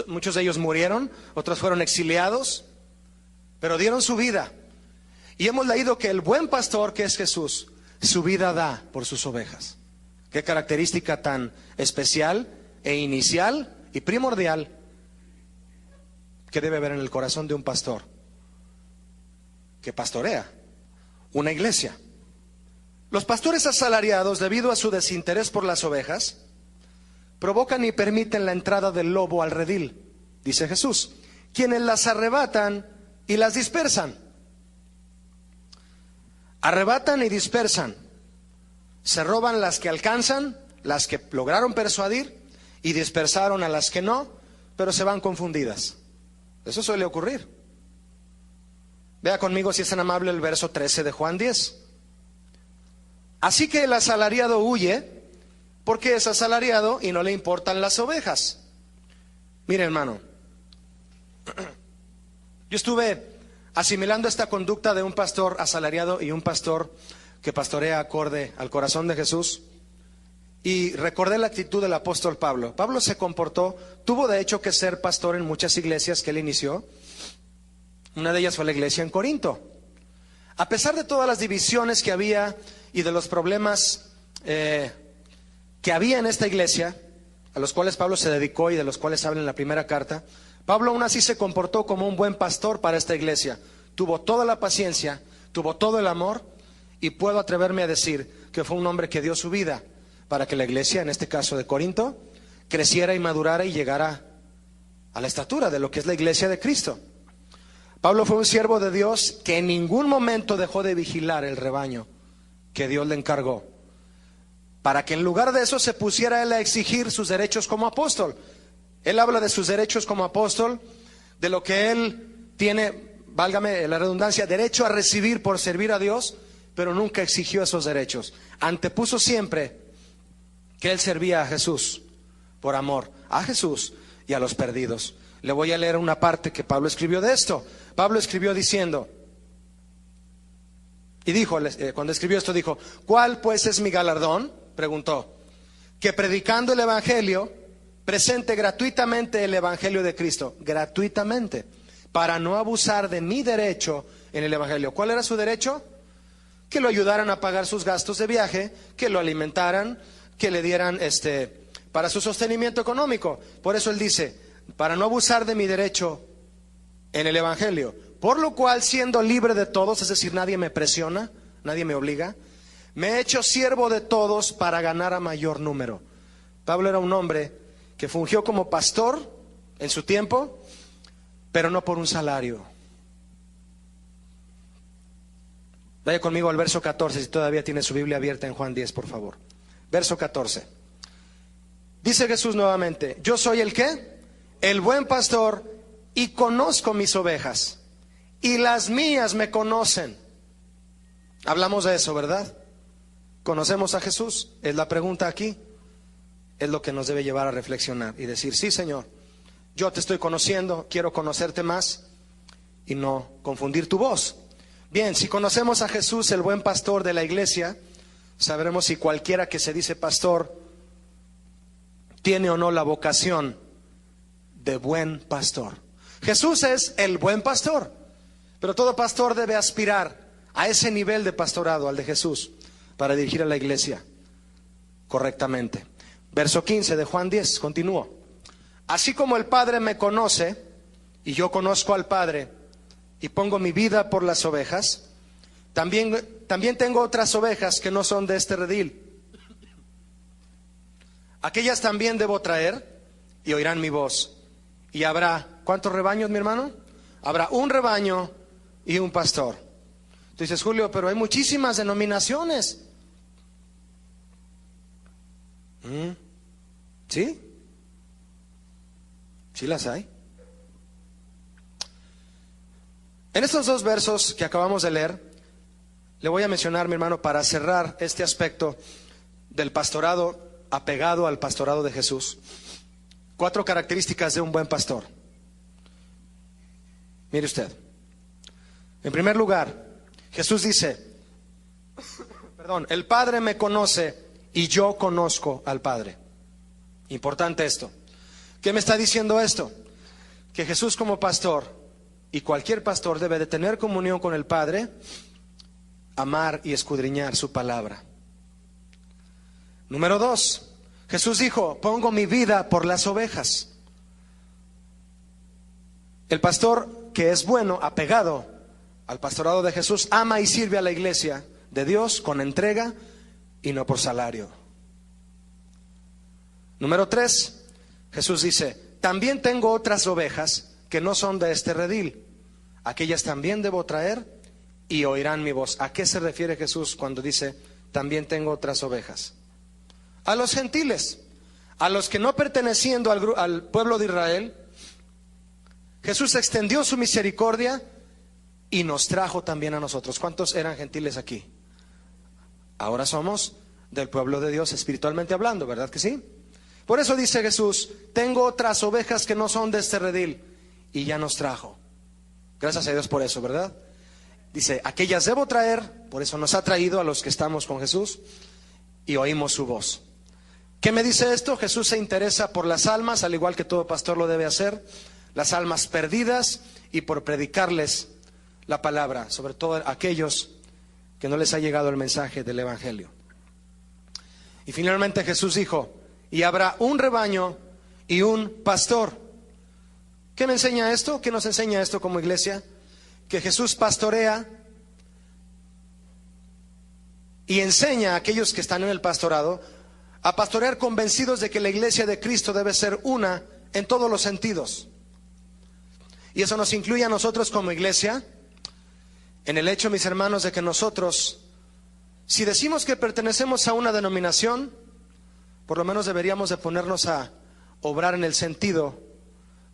Muchos de ellos murieron, otros fueron exiliados, pero dieron su vida. Y hemos leído que el buen pastor, que es Jesús, su vida da por sus ovejas. Qué característica tan especial e inicial y primordial que debe haber en el corazón de un pastor que pastorea una iglesia. Los pastores asalariados, debido a su desinterés por las ovejas, provocan y permiten la entrada del lobo al redil, dice Jesús, quienes las arrebatan y las dispersan. Arrebatan y dispersan. Se roban las que alcanzan, las que lograron persuadir, y dispersaron a las que no, pero se van confundidas. Eso suele ocurrir. Vea conmigo, si es tan amable, el verso 13 de Juan 10. Así que el asalariado huye, porque es asalariado y no le importan las ovejas. Mire, hermano, yo estuve asimilando esta conducta de un pastor asalariado y un pastor que pastorea acorde al corazón de Jesús, y recordé la actitud del apóstol Pablo. Pablo se comportó, tuvo de hecho que ser pastor en muchas iglesias que él inició. Una de ellas fue la iglesia en Corinto. A pesar de todas las divisiones que había y de los problemas que había en esta iglesia, a los cuales Pablo se dedicó y de los cuales habla en la primera carta, Pablo aún así se comportó como un buen pastor para esta iglesia. Tuvo toda la paciencia, tuvo todo el amor, y puedo atreverme a decir que fue un hombre que dio su vida para que la iglesia, en este caso de Corinto, creciera y madurara y llegara a la estatura de lo que es la iglesia de Cristo. Pablo fue un siervo de Dios que en ningún momento dejó de vigilar el rebaño que Dios le encargó, para que en lugar de eso se pusiera él a exigir sus derechos como apóstol. Él habla de sus derechos como apóstol, de lo que él tiene, válgame la redundancia, derecho a recibir por servir a Dios, pero nunca exigió esos derechos. Antepuso siempre que él servía a Jesús por amor a Jesús y a los perdidos. Le voy a leer una parte que Pablo escribió de esto. Pablo escribió diciendo, y dijo, cuando escribió esto dijo, ¿cuál pues es mi galardón? Preguntó. Que predicando el evangelio, presente gratuitamente el evangelio de Cristo, gratuitamente, para no abusar de mi derecho en el evangelio. ¿Cuál era su derecho? Que lo ayudaran a pagar sus gastos de viaje, que lo alimentaran, que le dieran para su sostenimiento económico. Por eso él dice, para no abusar de mi derecho en el evangelio, por lo cual, siendo libre de todos, es decir, nadie me presiona, nadie me obliga, me he hecho siervo de todos para ganar a mayor número. Pablo era un hombre que fungió como pastor en su tiempo, pero no por un salario. Vaya conmigo al verso 14, si todavía tiene su Biblia abierta en Juan 10, por favor. Verso 14. Dice Jesús nuevamente, yo soy el ¿qué? El buen pastor, y conozco mis ovejas, y las mías me conocen. Hablamos de eso, ¿verdad? ¿Conocemos a Jesús? Es la pregunta aquí. Es lo que nos debe llevar a reflexionar y decir, sí, Señor, yo te estoy conociendo, quiero conocerte más y no confundir tu voz. Bien, si conocemos a Jesús, el buen pastor de la iglesia, sabremos si cualquiera que se dice pastor tiene o no la vocación de buen pastor. Jesús es el buen pastor, pero todo pastor debe aspirar a ese nivel de pastorado, al de Jesús, para dirigir a la iglesia correctamente. Verso 15 de Juan 10, continúo. Así como el Padre me conoce y yo conozco al Padre y pongo mi vida por las ovejas, también tengo otras ovejas que no son de este redil. Aquellas también debo traer y oirán mi voz, Y habrá, ¿cuántos rebaños, mi hermano? Habrá un rebaño y un pastor. Tú dices, Julio, pero hay muchísimas denominaciones. ¿Sí? Sí las hay. En estos dos versos que acabamos de leer, le voy a mencionar, mi hermano, para cerrar este aspecto del pastorado apegado al pastorado de Jesús, 4 características de un buen pastor. Mire usted. En primer lugar, Jesús dice, el Padre me conoce y yo conozco al Padre. Importante esto. ¿Qué me está diciendo esto? Que Jesús como pastor, y cualquier pastor debe de tener comunión con el Padre, amar y escudriñar su palabra. Número 2, Jesús dijo, pongo mi vida por las ovejas. El pastor que es bueno, apegado al pastorado de Jesús, ama y sirve a la iglesia de Dios con entrega y no por salario. Número 3, Jesús dice, también tengo otras ovejas que no son de este redil. Aquellas también debo traer y oirán mi voz. ¿A qué se refiere Jesús cuando dice, también tengo otras ovejas? A los gentiles, a los que no perteneciendo al pueblo de Israel, Jesús extendió su misericordia y nos trajo también a nosotros. ¿Cuántos eran gentiles aquí? Ahora somos del pueblo de Dios espiritualmente hablando, ¿verdad que sí? Por eso dice Jesús, tengo otras ovejas que no son de este redil, y ya nos trajo. Gracias a Dios por eso, ¿verdad? Dice, aquellas debo traer, por eso nos ha traído a los que estamos con Jesús y oímos su voz. ¿Qué me dice esto? Jesús se interesa por las almas, al igual que todo pastor lo debe hacer, las almas perdidas, y por predicarles la palabra, sobre todo a aquellos que no les ha llegado el mensaje del Evangelio. Y finalmente Jesús dijo, y habrá un rebaño y un pastor. ¿Qué me enseña esto? ¿Qué nos enseña esto como iglesia? Que Jesús pastorea y enseña a aquellos que están en el pastorado a pastorear convencidos de que la iglesia de Cristo debe ser una en todos los sentidos. Y eso nos incluye a nosotros como iglesia en el hecho, mis hermanos, de que nosotros, si decimos que pertenecemos a una denominación, por lo menos deberíamos de ponernos a obrar en el sentido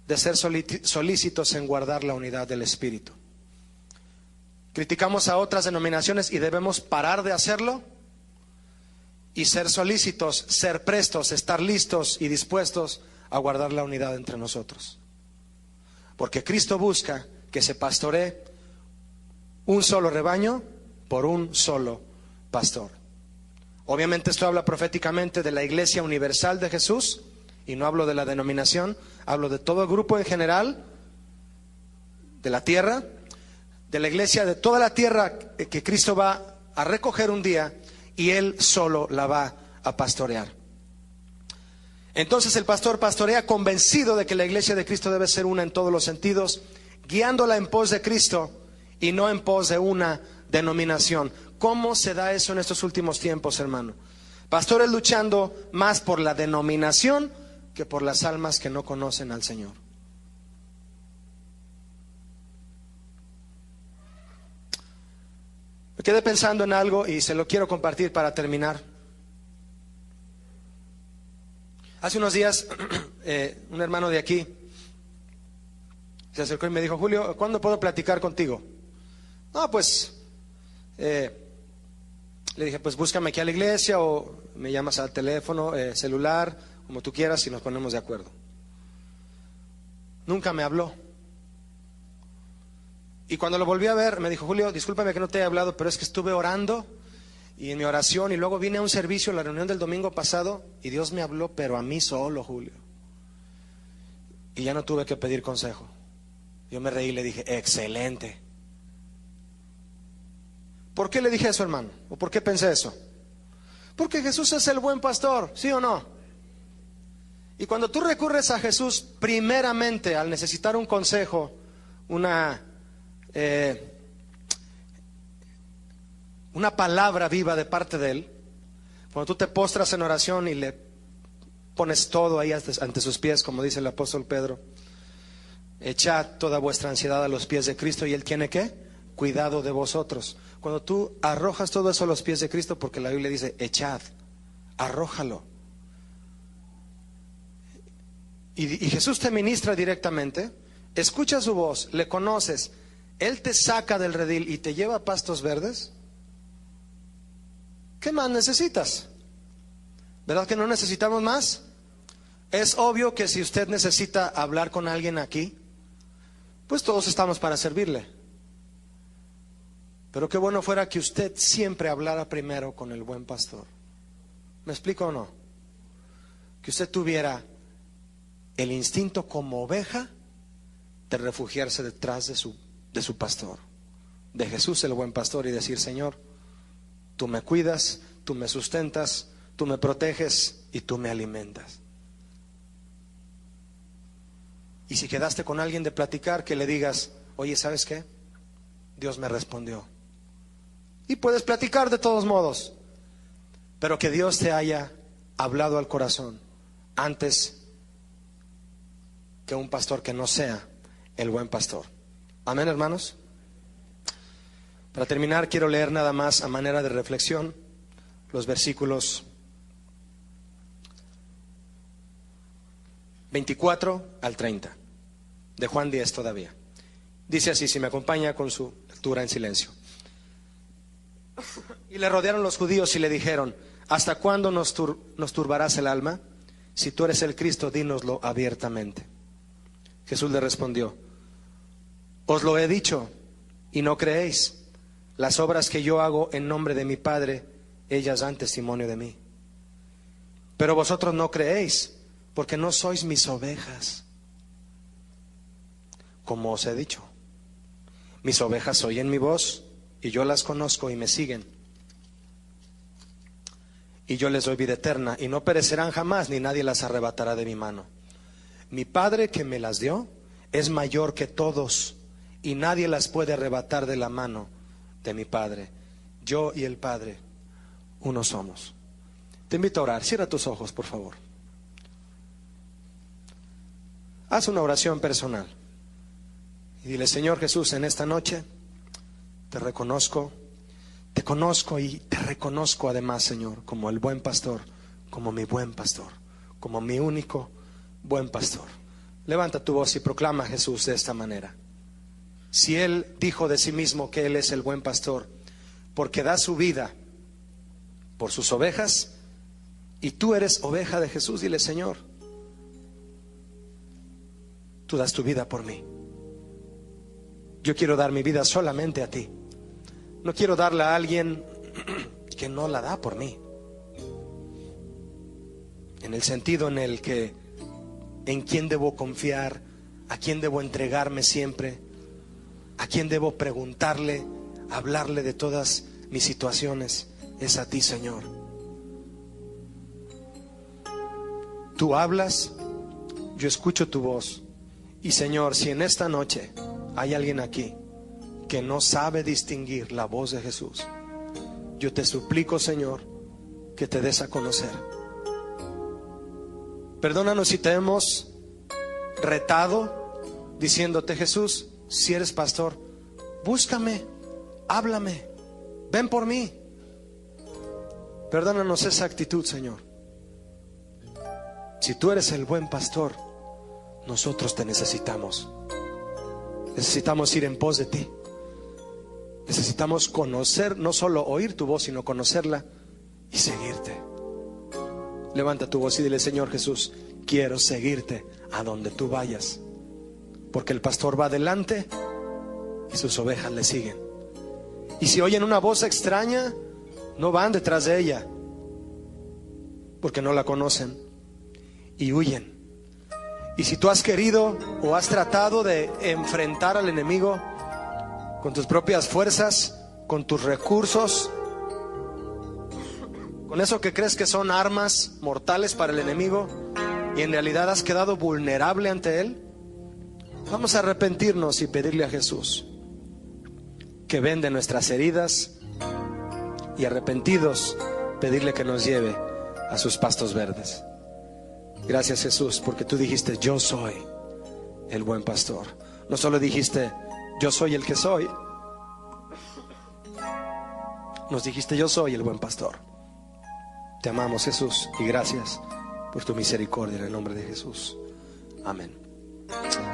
de ser solícitos en guardar la unidad del Espíritu. Criticamos a otras denominaciones y debemos parar de hacerlo y ser solícitos, ser prestos, estar listos y dispuestos a guardar la unidad entre nosotros. Porque Cristo busca que se pastoree un solo rebaño por un solo pastor. Obviamente esto habla proféticamente de la iglesia universal de Jesús, y no hablo de la denominación, hablo de todo el grupo en general, de la tierra, de la iglesia de toda la tierra que Cristo va a recoger un día y Él solo la va a pastorear. Entonces el pastor pastorea convencido de que la iglesia de Cristo debe ser una en todos los sentidos, guiándola en pos de Cristo y no en pos de una denominación. ¿Cómo se da eso en estos últimos tiempos, hermano? Pastores luchando más por la denominación que por las almas que no conocen al Señor. Me quedé pensando en algo y se lo quiero compartir para terminar. Hace unos días un hermano de aquí se acercó y me dijo, Julio, ¿cuándo puedo platicar contigo? No, pues le dije, pues búscame aquí a la iglesia o me llamas al teléfono, celular, como tú quieras, y nos ponemos de acuerdo. Nunca me habló. Y cuando lo volví a ver, me dijo, Julio, discúlpame que no te haya hablado, pero es que estuve orando y en mi oración, y luego vine a un servicio, en la reunión del domingo pasado, y Dios me habló, pero a mí solo, Julio. Y ya no tuve que pedir consejo. Yo me reí y le dije, excelente. ¿Por qué le dije eso, hermano? ¿O por qué pensé eso? Porque Jesús es el buen pastor, ¿sí o no? Y cuando tú recurres a Jesús, primeramente al necesitar un consejo, una palabra viva de parte de Él, cuando tú te postras en oración y le pones todo ahí ante sus pies, como dice el apóstol Pedro, echad toda vuestra ansiedad a los pies de Cristo y Él tiene ¿qué? Cuidado de vosotros. Cuando tú arrojas todo eso a los pies de Cristo, porque la Biblia dice echad, arrójalo. Y Jesús te ministra directamente, escucha su voz, le conoces, Él te saca del redil y te lleva a pastos verdes. ¿Qué más necesitas? ¿Verdad que no necesitamos más? Es obvio que si usted necesita hablar con alguien aquí, pues todos estamos para servirle. Pero qué bueno fuera que usted siempre hablara primero con el buen pastor. ¿Me explico o no? Que usted tuviera el instinto como oveja de refugiarse detrás de su pastor, de Jesús el buen pastor, y decir: Señor, tú me cuidas, tú me sustentas, tú me proteges y tú me alimentas. Y si quedaste con alguien de platicar, que le digas: oye, ¿sabes qué? Dios me respondió. Y puedes platicar de todos modos, pero que Dios te haya hablado al corazón antes que un pastor que no sea el buen pastor. Amén, hermanos. Para terminar, quiero leer nada más a manera de reflexión los versículos 24 al 30 de Juan 10 todavía. Dice así, si me acompaña con su lectura en silencio. Y le rodearon los judíos y le dijeron: ¿hasta cuándo nos turbarás el alma? Si tú eres el Cristo, dínoslo abiertamente. Jesús le respondió: os lo he dicho y no creéis. Las obras que yo hago en nombre de mi Padre, ellas dan testimonio de mí. Pero vosotros no creéis, porque no sois mis ovejas. Como os he dicho, mis ovejas oyen mi voz, y yo las conozco y me siguen. Y yo les doy vida eterna, y no perecerán jamás, ni nadie las arrebatará de mi mano. Mi Padre que me las dio es mayor que todos, y nadie las puede arrebatar de la mano de mi Padre. Yo y el Padre, uno somos. Te invito a orar. Cierra tus ojos, por favor. Haz una oración personal y dile: Señor Jesús, en esta noche te reconozco, te conozco y te reconozco además, Señor, como el buen pastor, como mi buen pastor, como mi único buen pastor. Levanta tu voz y proclama a Jesús de esta manera. Si Él dijo de sí mismo que Él es el buen pastor, porque da su vida por sus ovejas, y tú eres oveja de Jesús, dile: Señor, tú das tu vida por mí. Yo quiero dar mi vida solamente a ti. No quiero darla a alguien que no la da por mí. En el sentido en el que en quién debo confiar, a quién debo entregarme siempre, a quién debo preguntarle, hablarle de todas mis situaciones, es a ti, Señor. Tú hablas, yo escucho tu voz. Y Señor, si en esta noche hay alguien aquí que no sabe distinguir la voz de Jesús, yo te suplico, Señor, que te des a conocer. Perdónanos si te hemos retado diciéndote: Jesús, si eres pastor, búscame, háblame, ven por mí. Perdónanos esa actitud, Señor. Si tú eres el buen pastor, nosotros te necesitamos. Necesitamos ir en pos de ti. Necesitamos conocer, no solo oír tu voz, sino conocerla y seguirte. Levanta tu voz y dile: Señor Jesús, quiero seguirte a donde tú vayas, porque el pastor va adelante y sus ovejas le siguen. Y si oyen una voz extraña, no van detrás de ella, porque no la conocen, y huyen. Y si tú has querido o has tratado de enfrentar al enemigo con tus propias fuerzas, con tus recursos, con eso que crees que son armas mortales para el enemigo, y en realidad has quedado vulnerable ante él, vamos a arrepentirnos y pedirle a Jesús que vende nuestras heridas, y arrepentidos pedirle que nos lleve a sus pastos verdes. Gracias, Jesús, porque tú dijiste: yo soy el buen pastor. No solo dijiste, yo soy el que soy. Nos dijiste, yo soy el buen pastor. Te amamos, Jesús, y gracias por tu misericordia en el nombre de Jesús. Amén.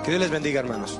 Que Dios les bendiga, hermanos.